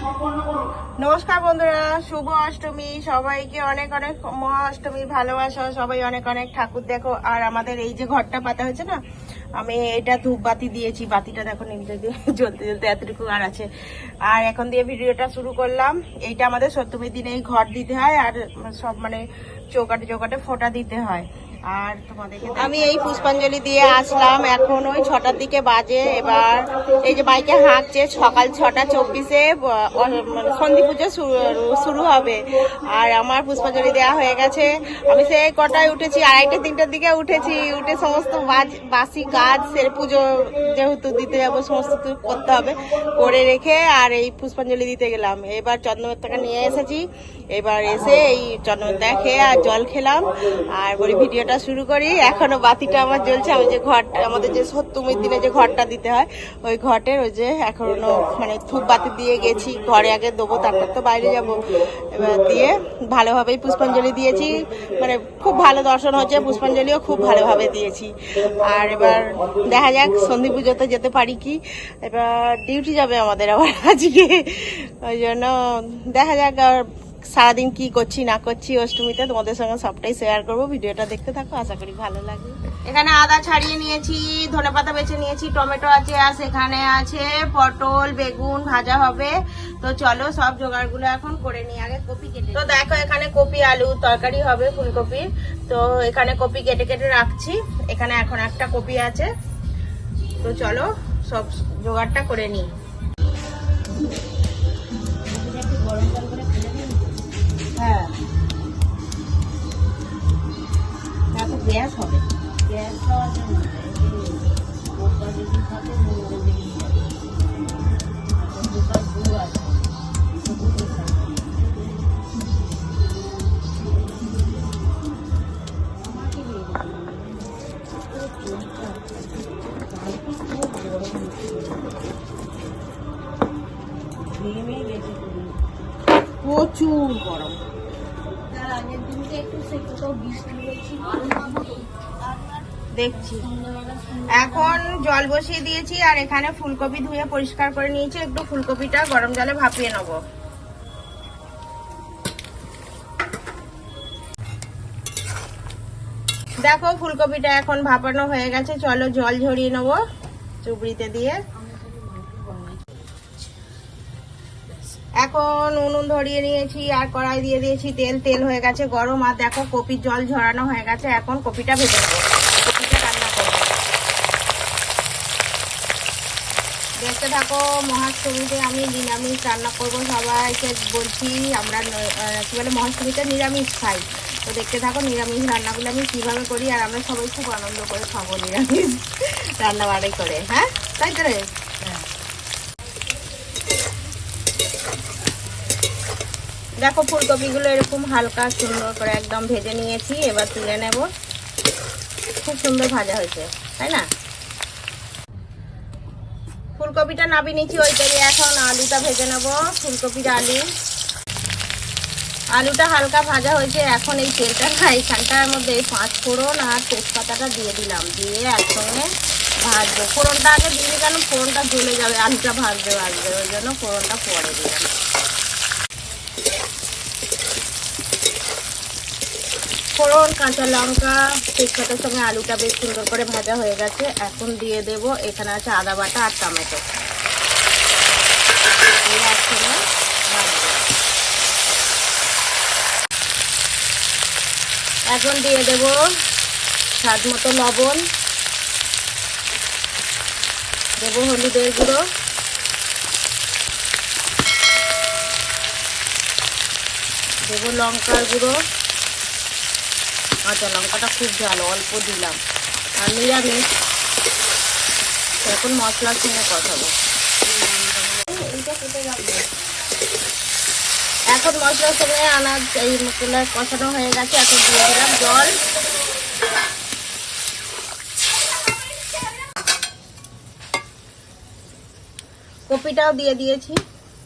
নমস্কার বন্ধুরা, শুভ অষ্টমী। সবাইকে অনেক অনেক মহা অষ্টমীর ভালোবাসা। সবাই অনেক অনেক ঠাকুর দেখো। আর আমাদের এই যে ঘরটা পাতা হয়েছে না, আমি এটা ধূপ বাতি দিয়েছি। বাতিটা দেখো নিমতে দিয়ে জ্বলতে জ্বলতে এতটুকু আর আছে। আর এখন দিয়ে ভিডিওটা শুরু করলাম। এইটা আমাদের সপ্তমীর দিনে এই ঘর দিতে হয়, আর সব মানে চৌকাটে চৌকাটে ফোঁটা দিতে হয়। আর তোমাদেরকে আমি এই পুষ্পাঞ্জলি দিয়ে আসলাম। এখন ওই 6টার দিকে বাজে। এবার এই যে বাইকে হাঁকছে, সকাল 6:24 মানে সন্ধি পুজো শুরু হবে। আর আমার পুষ্পাঞ্জলি দেওয়া হয়ে গেছে। আমি সেই কটায় উঠেছি, 2:30 3টার দিকে উঠেছি। উঠে সমস্ত বাসি কাজ সেরে, পুজো যেহেতু দিতে যাবো সমস্ত করতে হবে, করে রেখে আর এই পুষ্পাঞ্জলি দিতে গেলাম। এবার চন্দ্রমত্তাকে নিয়ে এসেছি। এবার এসে এই চন্দ্রমত্তা খেয়ে আর জল খেলাম। আর বলি ভিডিওটা শুরু করি। এখনো বাতিটা আমার জ্বলছে। আমি যে ঘরটা আমাদের যে সপ্তমীর দিনে যে ঘরটা দিতে হয়, ওই ঘটের ওই যে এখনো মানে ধূপ বাতি দিয়ে গেছি। ঘরে আগে দেবো, তারপর তো বাইরে যাব। এবার দিয়ে ভালোভাবেই পুষ্পাঞ্জলি দিয়েছি। মানে খুব ভালো দর্শন হচ্ছে, পুষ্পাঞ্জলিও খুব ভালোভাবে দিয়েছি। আর এবার দেখা যাক সন্ধি পুজোতে যেতে পারি কি। এবার ডিউটি যাবে আমাদের আবার আজকে, ওই জন্য দেখা যাক আর সারাদিন কি করছি না করছি অষ্টমীতে তোমাদের সঙ্গে সবটাই শেয়ার করবো। ভিডিওটা দেখতে থাকো, আশা করি ভালো লাগবে। এখানে আদা ছাড়িয়ে নিয়েছি, ধনেপাতা বেছে নিয়েছি, টমেটো আছে, আর সেখানে আছে পটল বেগুন ভাজা হবে। তো চলো সব জোগাড়গুলো এখন করে নিই। আগে কপি কেটে, তো দেখো এখানে কপি আলু তরকারি হবে ফুলকপি। তো এখানে কপি কেটে কেটে রাখছি। এখানে এখন একটা কপি আছে। তো চলো সব জোগাড়টা করে নিই। হ্যাঁ, তারপর গ্যাস হবে। গ্যাস হওয়ার জন্য প্রচুর গরম। দেখছি এখন জল বসিয়ে দিয়েছি। আর এখানে ফুলকপি ধুয়ে পরিষ্কার করে নিয়েছি। একটু ফুলকপিটা গরম জলে ভাপিয়ে নেব। দেখো ফুলকপিটা এখন ভাপানো হয়ে গেছে। চলো জল ঝরিয়ে নেব চুবড়িতে দিয়ে। এখন উনুন ধরিয়ে নিয়েছি আর কড়াই দিয়ে দিয়েছি তেল। তেল হয়ে গেছে গরম। আর দেখো কপির জল ঝরানো হয়ে গেছে। এখন কপিটা ভেজে নেবো, কপিটা রান্না করবো। দেখতে থাকো। মহাষ্টমীতে আমি নিরামিষ রান্না করবো। সবাইকে বলছি আমরা কি বলে মহাষ্টমীতে নিরামিষ খাই। তো দেখতে থাকো নিরামিষ রান্নাগুলো আমি কিভাবে করি। আর আমরা সবাই খুব আনন্দ করে খাবো নিরামিষ রান্না বাড়ি করে। হ্যাঁ তাই তো রে। হ্যাঁ, দেখো ফুলকপিগুলো এরকম হালকা সুন্দর করে একদম ভেজে নিয়েছি। এবার তুলে নেব। খুব সুন্দর ভাজা হয়েছে, তাই না? ফুলকপিটা নামিয়ে নিচ্ছি ওই তেলে। এখন আলুটা ভেজে নেব। ফুলকপির আলুটা হালকা ভাজা হয়েছে। এখন এই তেলটা এইখানটার মধ্যে 5 ফোড়ন আর তেজপাতাটা দিয়ে দিলাম। দিয়ে একসঙ্গে ভাজবো। ফোড়নটা আগে দিয়ে, কেন ফোড়নটা জ্বলে যাবে, আলুটা ভাজতে ভাজবে, ওই জন্য ফোড়নটা পরে দিলাম। ফোড়ন কাঁচা লঙ্কা তেজপাতার সঙ্গে আলুটা বেশ সুন্দর করে ভাজা হয়ে গেছে। এখন দিয়ে দেব, এখানে আছে আদা বাটা আর টমেটো। একসঙ্গে ভাজবো। এখন দিয়ে দেব স্বাদ মতো লবণ, দেবো হলুদের গুঁড়ো, দেবো লঙ্কার গুঁড়ো। কাঁচা লঙ্কাটা খুব ঝাল, অল্প দিলাম। আর নিরামিষ, এখন মশলার সঙ্গে কষাবো। এখন মশলার সঙ্গে আনাজ এই মশলা কষানো হয়ে গেছে। এখন দিয়ে দিলাম জল। কপিটাও দিয়ে দিয়েছি।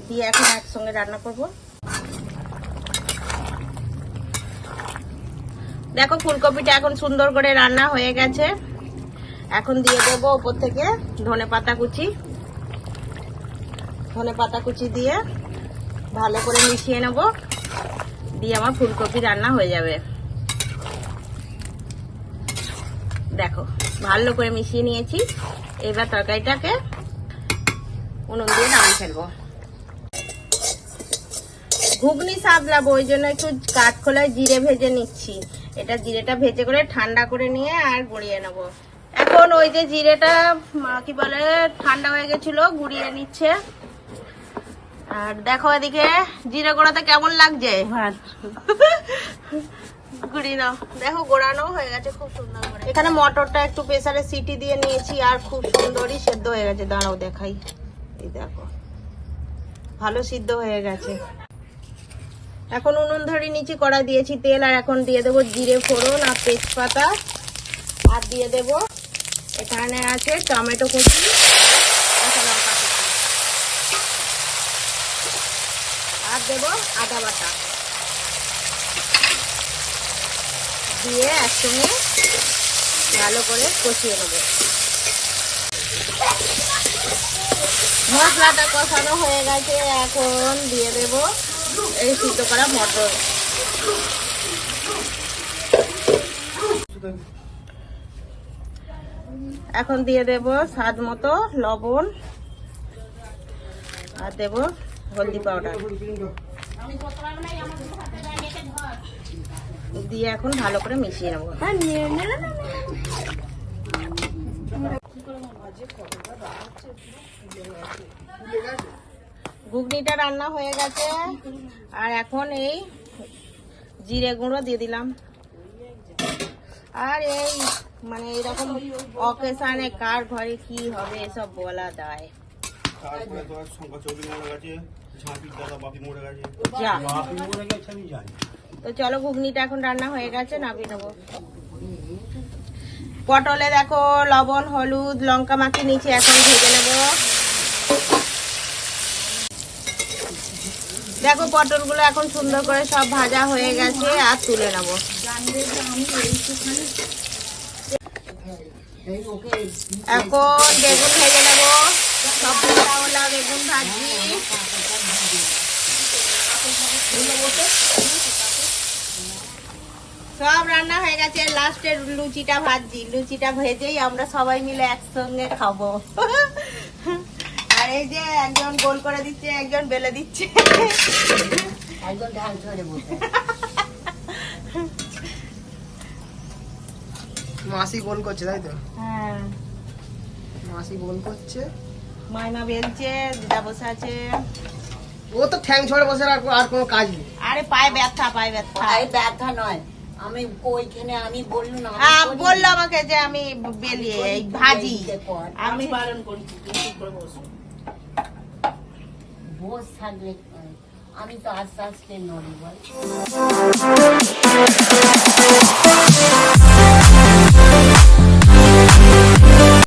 দিয়ে এখন একসঙ্গে রান্না করব। দেখো ফুলকপিটা এখন সুন্দর করে রান্না হয়ে গেছে। এখন দিয়ে দেবো উপর থেকে ধনেপাতা কুচি। ধনেপাতা কুচি দিয়ে ভালো করে মিশিয়ে নেব, দিয়ে আমার ফুলকপি রান্না হয়ে যাবে। দেখো ভালো করে মিশিয়ে নিয়েছি। এবার তরকারিটাকে উনুন দিয়ে নামিয়ে ফেলবো। ঘুগনি সাজলাবো, ওই জন্য একটু কাঠখোলায় জিরে ভেজে নিচ্ছি। এটা জিরেটা ভেজে করে ঠান্ডা করে নিয়ে আর গুঁড়িয়ে নেবো। এখন ওই যে জিরেটা কি বলে ঠান্ডা হয়ে গেছিল, গুঁড়িয়ে নিচ্ছে। আর দেখো এদিকে জিরে গোড়াতে কেমন লাগছে, গুঁড়ি নাও। দেখো গোড়ানো হয়ে গেছে খুব সুন্দর করে। এখানে মটরটা একটু প্রেসারে সিটি দিয়ে নিয়েছি আর খুব সুন্দরই সেদ্ধ হয়ে গেছে। দাঁড়াও দেখাই, এই দেখো ভালো সিদ্ধ হয়ে গেছে। এখন উনুন ধরে নিচে কড়া দিয়েছি তেল, আর এখন দিয়ে দেবো জিরে ফোড়ন আর তেজপাতা, আর দিয়ে দেবো এখানে আছে টমেটো কুচি, কাঁচা লঙ্কা কুচি, আর দেবো আদা বাটা, দিয়ে একসঙ্গে ভালো করে কষিয়ে নেব। মশলাটা কষানো হয়ে গেছে, এখন দিয়ে দেব এই সিদ্ধ করা মটর। এখন দিয়ে দেব স্বাদ মতো লবণ, আর দেব হলদি পাউডার, দিয়ে এখন ভালো করে মিশিয়ে নেব। ঘুগনিটা রান্না হয়ে গেছে, আর এখন এই জিরে গুঁড়ো দিয়ে দিলাম। আর এই মানে এরকম অকেশনে কার ঘরে কি হবে এসব বলা যায়। তো চলো ঘুগনিটা এখন রান্না হয়ে গেছে, নামিয়ে নেবো। পটলে দেখো লবণ হলুদ লঙ্কা মাখিয়ে নিচে, এখন ভেজে নেব। দেখো পটলগুলো এখন সুন্দর করে সব ভাজা হয়ে গেছে, আর তুলে নেব। এখন বেগুন ভেজে নেব, সব ওলা বেগুন ভাজি। সব রান্না হয়ে গেছে, লাস্টের লুচিটা ভাজছি। লুচিটা ভেজেই আমরা সবাই মিলে একসঙ্গে খাবো। আর এই যে একজন গোল করে দিচ্ছে, একজন বেলে দিচ্ছে, একজন ঢাল ধরে বসে। মাসি গোল করছে তাই তো? হ্যাঁ মাসি গোল করছে, মাইমা বেলছে, দিদা বসে আছে। ও তো ঠ্যাং ছড়ে বসে আর কোনো কাজ নেই। আরে পায়ে ব্যথা, পায়ে ব্যথা। পায়ে ব্যথা নয়, আমি ওইখানে আমি বললুম না, বললো আমাকে যে আমি বেলিয়ে এই ভাজি, আমি বারণ করি বস থাকলে আমি তো আস্তে আস্তে নড়ি বল।